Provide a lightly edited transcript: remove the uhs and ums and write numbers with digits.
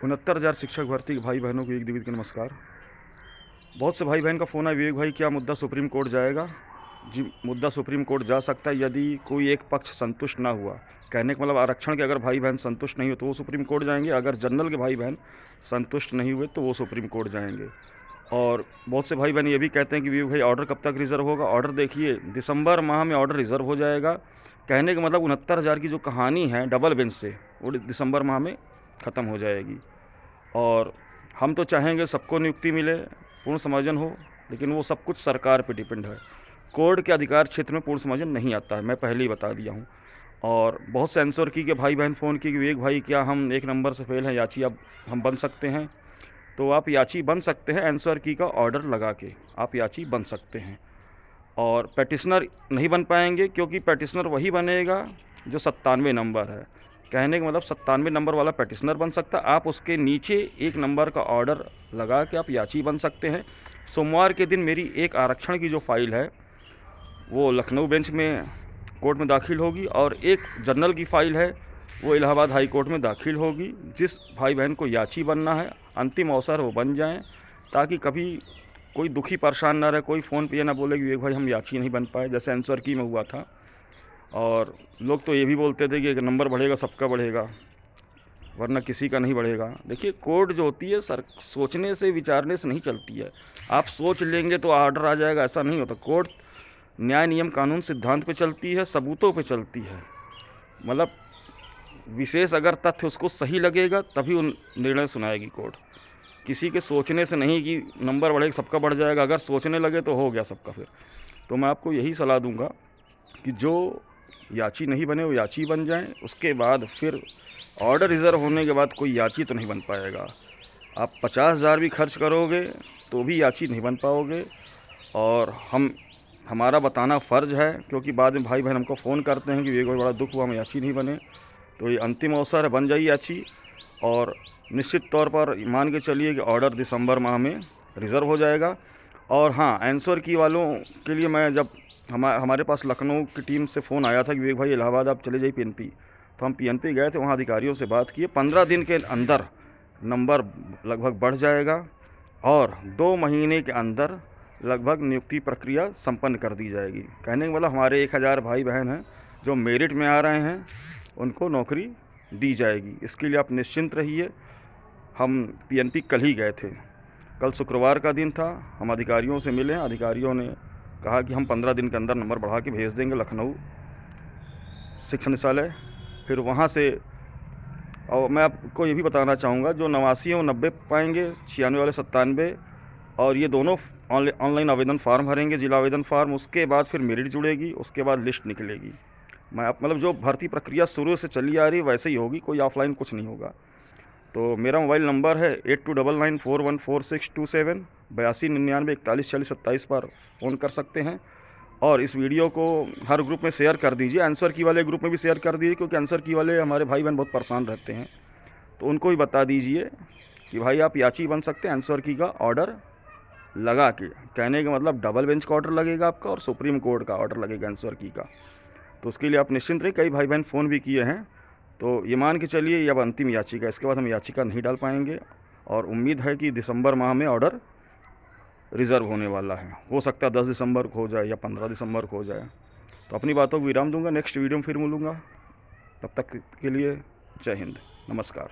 69,000 शिक्षक भर्ती भाई बहनों को एक दिव्य का नमस्कार। बहुत से भाई बहन का फ़ोन है, विवेक भाई क्या मुद्दा सुप्रीम कोर्ट जाएगा? जी, मुद्दा सुप्रीम कोर्ट जा सकता है यदि कोई एक पक्ष संतुष्ट ना हुआ। कहने का मतलब आरक्षण के अगर भाई बहन संतुष्ट नहीं हो तो वो सुप्रीम कोर्ट जाएंगे, अगर जनरल के भाई बहन संतुष्ट नहीं हुए तो वो सुप्रीम कोर्ट जाएंगे। और बहुत से भाई बहन ये भी कहते हैं कि विवेक भाई ऑर्डर कब तक रिज़र्व होगा? ऑर्डर देखिए, दिसंबर माह में ऑर्डर रिज़र्व हो जाएगा। कहने का मतलब 69,000 की जो कहानी है डबल बेंच से, वो दिसंबर माह में ख़त्म हो जाएगी। और हम तो चाहेंगे सबको नियुक्ति मिले, पूर्ण समायोजन हो, लेकिन वो सब कुछ सरकार पे डिपेंड है। कोर्ट के अधिकार क्षेत्र में पूर्ण समायोजन नहीं आता है, मैं पहले ही बता दिया हूँ। और बहुत से आंसर की के भाई बहन फ़ोन की कि विवेक भाई क्या हम 1 नंबर से फेल हैं, याची अब हम बन सकते हैं? तो आप याची बन सकते हैं, आंसर की का ऑर्डर लगा के आप याची बन सकते हैं। और पैटिशनर नहीं बन पाएंगे क्योंकि पैटिशनर वही बनेगा जो 97 नंबर है। कहने का मतलब 97 नंबर वाला पैटिशनर बन सकता है। आप उसके नीचे 1 नंबर का ऑर्डर लगा के आप याची बन सकते हैं। सोमवार के दिन मेरी एक आरक्षण की जो फाइल है वो लखनऊ बेंच में कोर्ट में दाखिल होगी, और एक जनरल की फ़ाइल है वो इलाहाबाद हाई कोर्ट में दाखिल होगी। जिस भाई बहन को याची बनना है, अंतिम अवसर वो बन जाएं, ताकि कभी कोई दुखी परेशान ना रहे, कोई फ़ोन पे ये ना बोले कि विवेक भाई हम याची नहीं बन पाए, जैसे आंसर की में हुआ था। और लोग तो ये भी बोलते थे कि एक नंबर बढ़ेगा सबका बढ़ेगा, वरना किसी का नहीं बढ़ेगा। देखिए, कोर्ट जो होती है सर सोचने से विचारने से नहीं चलती है। आप सोच लेंगे तो ऑर्डर आ जाएगा, ऐसा नहीं होता। कोर्ट न्याय नियम कानून सिद्धांत पे चलती है, सबूतों पे चलती है। मतलब विशेष अगर तथ्य उसको सही लगेगा तभी उन निर्णय सुनाएगी कोर्ट। किसी के सोचने से नहीं कि नंबर बढ़ेगा सबका बढ़ जाएगा, अगर सोचने लगे तो हो गया सबका फिर। तो मैं आपको यही सलाह दूंगा कि जो याची नहीं बने वो याची बन जाएं। उसके बाद फिर ऑर्डर रिज़र्व होने के बाद कोई याची तो नहीं बन पाएगा। आप 50,000 भी खर्च करोगे तो भी याची नहीं बन पाओगे। और हमारा बताना फ़र्ज़ है, क्योंकि बाद में भाई बहन हमको फ़ोन करते हैं कि ये कोई बड़ा दुख हुआ हम याची नहीं बने। तो ये अंतिम अवसर है, बन जाइए याची। और निश्चित तौर पर मान के चलिए कि ऑर्डर दिसंबर माह में रिज़र्व हो जाएगा। और हाँ, आंसर की वालों के लिए मैं जब हमारे पास लखनऊ की टीम से फ़ोन आया था कि विवेक भाई इलाहाबाद आप चले जाइए पीएनपी, तो हम पीएनपी गए थे, वहाँ अधिकारियों से बात किए। 15 दिन के अंदर नंबर लगभग बढ़ जाएगा और 2 महीने के अंदर लगभग नियुक्ति प्रक्रिया संपन्न कर दी जाएगी। कहने का मतलब हमारे 1,000 भाई बहन हैं जो मेरिट में आ रहे हैं, उनको नौकरी दी जाएगी। इसके लिए आप निश्चिंत रहिए। हम पीएनपी कल ही गए थे, कल शुक्रवार का दिन था। हम अधिकारियों से मिले, अधिकारियों ने कहा कि हम 15 दिन के अंदर नंबर बढ़ा के भेज देंगे लखनऊ शिक्षा निदेशालय। फिर वहाँ से, और मैं आपको ये भी बताना चाहूँगा, जो 89 वो 90 पाएंगे, 96 वाले 97, और ये दोनों ऑनलाइन आवेदन फार्म भरेंगे, जिला आवेदन फार्म। उसके बाद फिर मेरिट जुड़ेगी, उसके बाद लिस्ट निकलेगी। मैं मतलब जो भर्ती प्रक्रिया शुरू से चली आ रही है वैसे ही होगी, कोई ऑफलाइन कुछ नहीं होगा। तो मेरा मोबाइल नंबर है 8299414627, 8299414027 पर फ़ोन कर सकते हैं। और इस वीडियो को हर ग्रुप में शेयर कर दीजिए, आंसर की वाले ग्रुप में भी शेयर कर दीजिए, क्योंकि आंसर की वाले हमारे भाई बहन बहुत परेशान रहते हैं। तो उनको भी बता दीजिए कि भाई आप याची बन सकते हैं आंसर की का ऑर्डर लगा के। कहने का मतलब डबल बेंच का ऑर्डर लगेगा आपका और सुप्रीम कोर्ट का ऑर्डर लगेगा आंसर की का। तो उसके लिए आप निश्चिंत रहिए। कई भाई बहन फ़ोन भी किए हैं, तो ये मान के चलिए ये अब अंतिम याचिका, इसके बाद हम याचिका नहीं डाल पाएंगे। और उम्मीद है कि दिसंबर माह में ऑर्डर रिज़र्व होने वाला है। हो सकता है 10 दिसंबर को हो जाए या 15 दिसंबर को हो जाए। तो अपनी बातों को विराम दूंगा, नेक्स्ट वीडियो में फिर मिलूँगा। तब तक के लिए जय हिंद, नमस्कार।